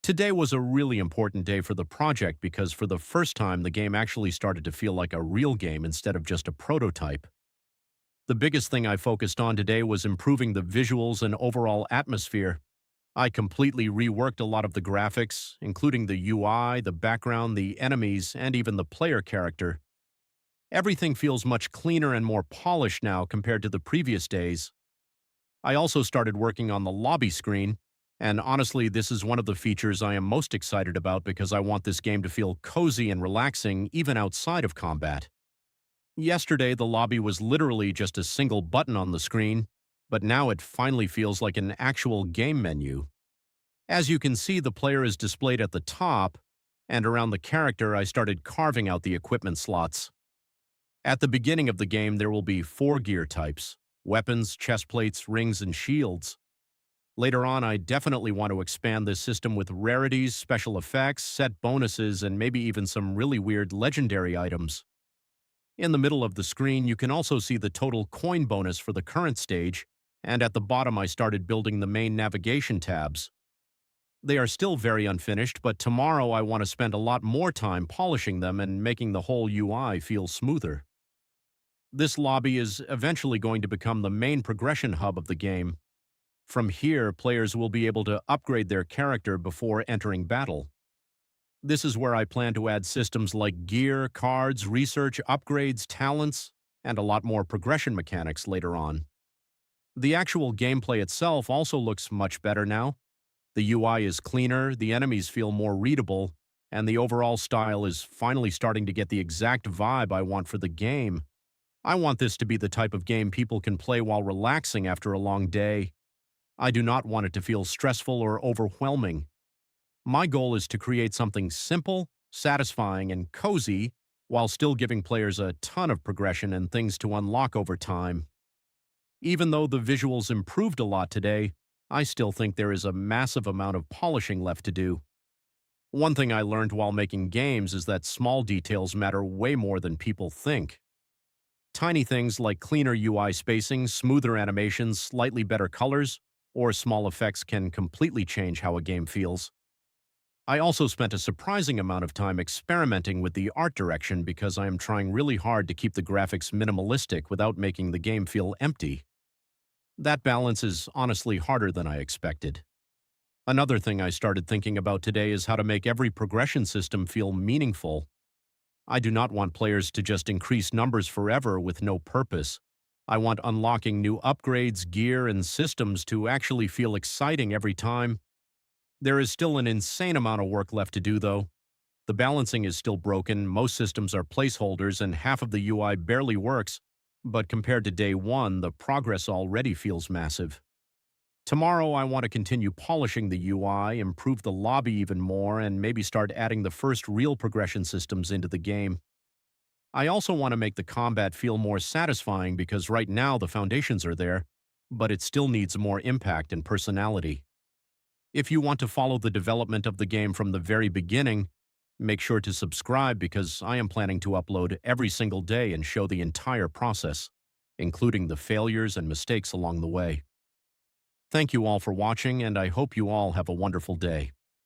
Today was a really important day for the project because for the first time the game actually started to feel like a real game instead of just a prototype. The biggest thing I focused on today was improving the visuals and overall atmosphere. I completely reworked a lot of the graphics, including the UI, the background, the enemies, and even the player character. Everything feels much cleaner and more polished now compared to the previous days. I also started working on the lobby screen, and honestly, this is one of the features I am most excited about because I want this game to feel cozy and relaxing even outside of combat. Yesterday, the lobby was literally just a single button on the screen, but now it finally feels like an actual game menu. As you can see, the player is displayed at the top, and around the character, I started carving out the equipment slots. At the beginning of the game, there will be 4 gear types: weapons, chest plates, rings, and shields. Later on, I definitely want to expand this system with rarities, special effects, set bonuses, and maybe even some really weird legendary items. In the middle of the screen, you can also see the total coin bonus for the current stage, and at the bottom I started building the main navigation tabs. They are still very unfinished, but tomorrow I want to spend a lot more time polishing them and making the whole UI feel smoother. This lobby is eventually going to become the main progression hub of the game. From here, players will be able to upgrade their character before entering battle. This is where I plan to add systems like gear, cards, research, upgrades, talents, and a lot more progression mechanics later on. The actual gameplay itself also looks much better now. The UI is cleaner, the enemies feel more readable, and the overall style is finally starting to get the exact vibe I want for the game. I want this to be the type of game people can play while relaxing after a long day. I do not want it to feel stressful or overwhelming. My goal is to create something simple, satisfying, and cozy while still giving players a ton of progression and things to unlock over time. Even though the visuals improved a lot today, I still think there is a massive amount of polishing left to do. One thing I learned while making games is that small details matter way more than people think. Tiny things like cleaner UI spacing, smoother animations, slightly better colors, or small effects can completely change how a game feels. I also spent a surprising amount of time experimenting with the art direction because I am trying really hard to keep the graphics minimalistic without making the game feel empty. That balance is honestly harder than I expected. Another thing I started thinking about today is how to make every progression system feel meaningful. I do not want players to just increase numbers forever with no purpose. I want unlocking new upgrades, gear, and systems to actually feel exciting every time. There is still an insane amount of work left to do, though. The balancing is still broken, most systems are placeholders, and half of the UI barely works, but compared to day one, the progress already feels massive. Tomorrow, I want to continue polishing the UI, improve the lobby even more, and maybe start adding the first real progression systems into the game. I also want to make the combat feel more satisfying because right now the foundations are there, but it still needs more impact and personality. If you want to follow the development of the game from the very beginning, make sure to subscribe because I am planning to upload every single day and show the entire process, including the failures and mistakes along the way. Thank you all for watching, and I hope you all have a wonderful day.